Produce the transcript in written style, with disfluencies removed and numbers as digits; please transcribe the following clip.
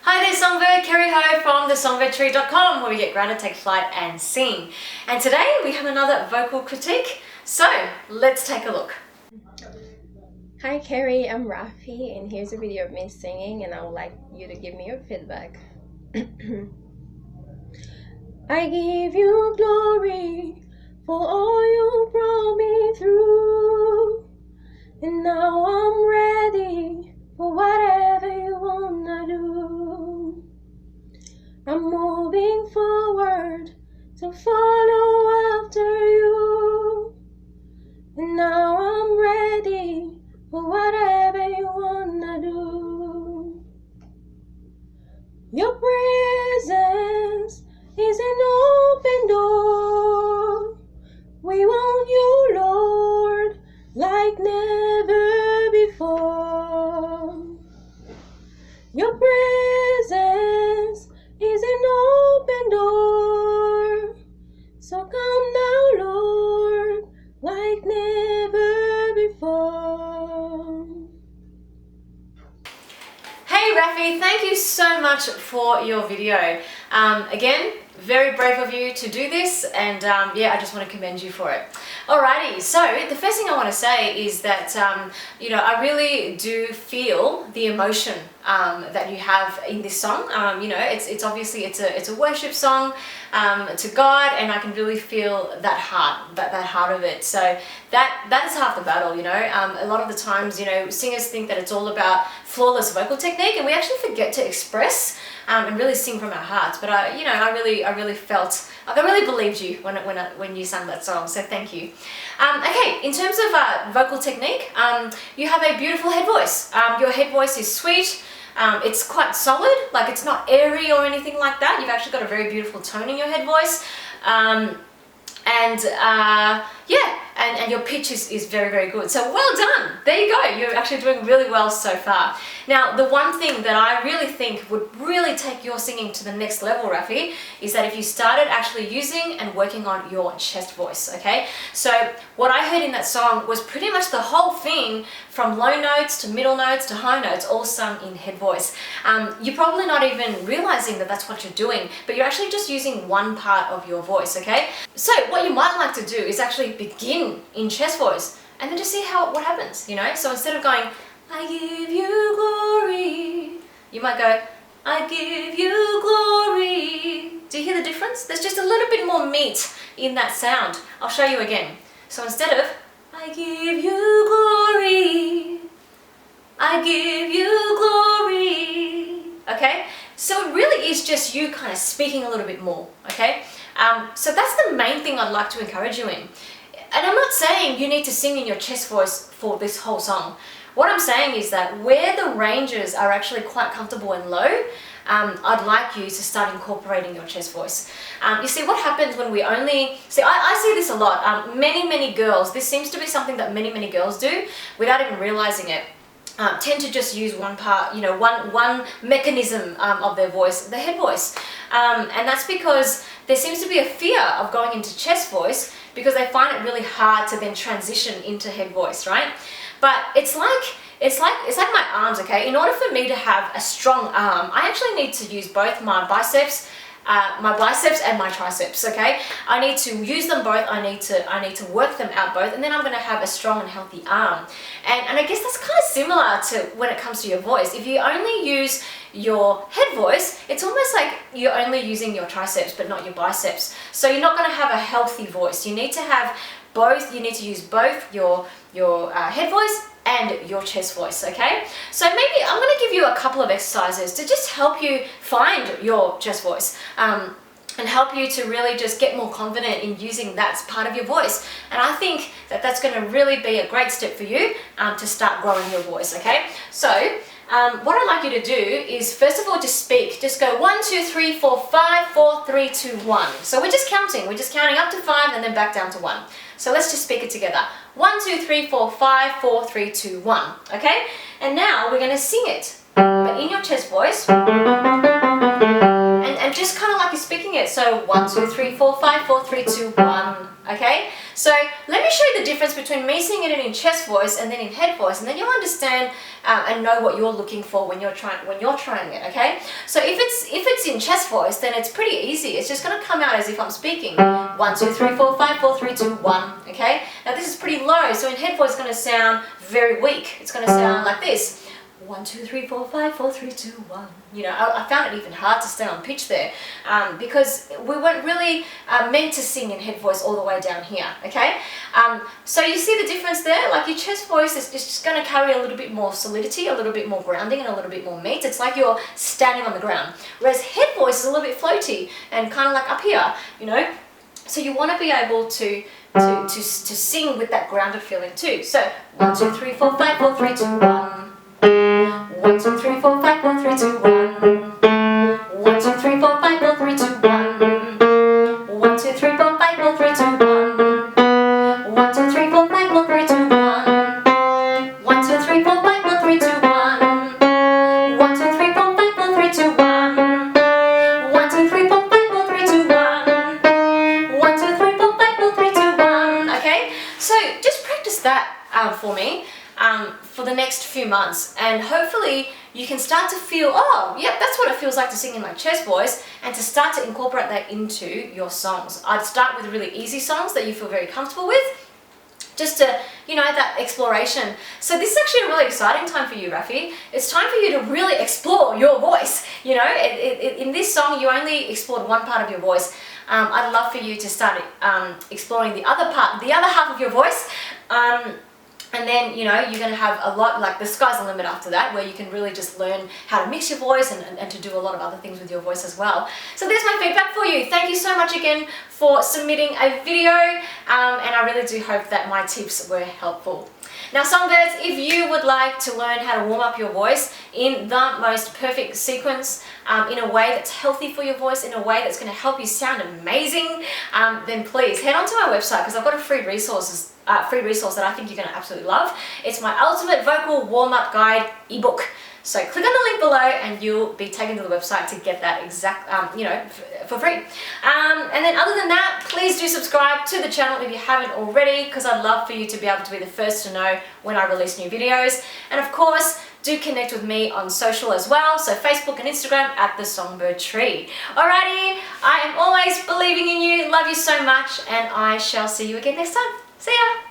Hi there Songbird, Kerri from the songbird.com, where we get grounded, take flight and sing. And today we have another vocal critique, so let's take a look. Hi Kerri, I'm Raphi and here's a video of me singing and I would like you to give me your feedback. I give you glory for all you brought me through, and now I'm ready for whatever you wanna do. I'm moving forward to follow after you, and now I'm ready for whatever you wanna do. Your presence is an open door. We want you, Lord, like never before. Your presence is an open door. So come now, Lord, like never before. Hey Raphi, thank you so much for your video. Again, very brave of you to do this, and yeah, I just want to commend you for it. Alrighty, so the first thing I want to say is that I really do feel the emotion that you have in this song. It's obviously it's a worship song to God, and I can really feel that heart of it. So that is half the battle. A lot of the times, singers think that it's all about flawless vocal technique, and we actually forget to express and really sing from our hearts. But I really felt like I really believed you when you sang that song. So thank you. Okay, in terms of vocal technique, you have a beautiful head voice. Your head voice is sweet. It's quite solid, like it's not airy or anything like that. You've actually got a very beautiful tone in your head voice. And your pitch is very, very good. So well done. There you go. You're actually doing really well so far. Now, the one thing that I really think would really take your singing to the next level, Raphi, is that if you started actually using and working on your chest voice, okay? So what I heard in that song was pretty much the whole thing, from low notes to middle notes to high notes, all sung in head voice. You're probably not even realizing that that's what you're doing, but you're actually just using one part of your voice, okay? So what you might like to do is actually begin in chest voice and then just see what happens, So instead of going, I give you glory, you might go, I give you glory. Do you hear the difference? There's just a little bit more meat in that sound. I'll show you again. So instead of, I give you glory, I give you glory, okay? So it really is just you kind of speaking a little bit more, okay? So that's the main thing I'd like to encourage you in. And I'm not saying you need to sing in your chest voice for this whole song. What I'm saying is that where the ranges are actually quite comfortable and low, I'd like you to start incorporating your chest voice. You see, what happens when we only... See, I see this a lot. Many girls, this seems to be something that many girls do without even realizing it. Tend to just use one part, one mechanism of their voice, the head voice. And that's because there seems to be a fear of going into chest voice because they find it really hard to then transition into head voice, right? But it's like my arms, okay? In order for me to have a strong arm, I actually need to use both my biceps and my triceps, okay? I need to use them both. I need to work them out both, and then I'm going to have a strong and healthy arm. And I guess that's kind of similar to when it comes to your voice. If you only use your head voice, it's almost like you're only using your triceps but not your biceps. So you're not going to have a healthy voice. You need to have both. You need to use both your head voice and your chest voice, okay? So maybe I'm going to give you a couple of exercises to just help you find your chest voice and help you to really just get more confident in using that part of your voice. And I think that that's going to really be a great step for you to start growing your voice, okay? So what I'd like you to do is, first of all, just speak. Just go 1, 2, 3, 4, 5, 4, 3, 2, 1. So we're just counting. We're just counting up to 5 and then back down to 1. So let's just speak it together. 1, 2, 3, 4, 5, 4, 3, 2, 1. Okay? And now we're going to sing it, but in your chest voice. And just kind of like you're speaking it. So 1, 2, 3, 4, 5, 4, 3, 2, 1. okay? So let me show you the difference between me singing it in chest voice and then in head voice, and then you'll understand and know what you're looking for when you're trying it, okay? So if it's in chest voice, then it's pretty easy. It's just going to come out as if I'm speaking. 1, 2, 3, 4, 5, 4, 3, 2, 1, okay? Now this is pretty low, so in head voice it's going to sound very weak. It's going to sound like this. 1, 2, 3, 4, 5, 4, 3, 2, 1. You know, I found it even hard to stay on pitch there because we weren't really meant to sing in head voice all the way down here, okay? So you see the difference there? Like your chest voice is just going to carry a little bit more solidity, a little bit more grounding, and a little bit more meat. It's like you're standing on the ground. Whereas head voice is a little bit floaty and kind of like up here, you know? So you want to be able to sing with that grounded feeling too. So 1, 2, 3, 4, 5, 4, 3, 2, 1. 1, 2, 3, 4, 5, 4, 3, 2, 1. 1, 2, 3, 4, 5, 4, 3, 2, 1. 1, 2, 3, 4, 5, 4, 3, 2, 1. 1, 2, 3, 4, 5, 4, 3, 2, 1. 1, 2, 3, 4, 5, 4, 3, 2, 1. 1, 2, 3, 4, 5, 4, 3, 2, 1. 1, 2, 3, 4, 5, 4, 3, 2, 1. 1, 2, 3, 4, 5, 4, 3, 2, 1. Okay? So just practice that for me. For the next few months, and hopefully you can start to feel, oh, yep, that's what it feels like to sing in my chest voice, and to start to incorporate that into your songs. I'd start with really easy songs that you feel very comfortable with, just to, you know, that exploration. So this is actually a really exciting time for you, Raphi. It's time for you to really explore your voice. You know, in this song, you only explored one part of your voice. I'd love for you to start exploring the other half of your voice. And then, you know, you're going to have a lot, like the sky's the limit after that, where you can really just learn how to mix your voice and to do a lot of other things with your voice as well. So there's my feedback for you. Thank you so much again for submitting a video, and I really do hope that my tips were helpful. Now Songbirds, if you would like to learn how to warm up your voice in the most perfect sequence, in a way that's healthy for your voice, in a way that's going to help you sound amazing, then please head onto my website, because I've got a free resource that I think you're going to absolutely love. It's my Ultimate Vocal Warm-Up Guide ebook. So click on the link below and you'll be taken to the website to get that exact, you know, for free. And then other than that, please do subscribe to the channel if you haven't already, because I'd love for you to be able to be the first to know when I release new videos. And of course, do connect with me on social as well, so Facebook and Instagram at the Songbird Tree. Alrighty, I am always believing in you, love you so much, and I shall see you again next time. See ya!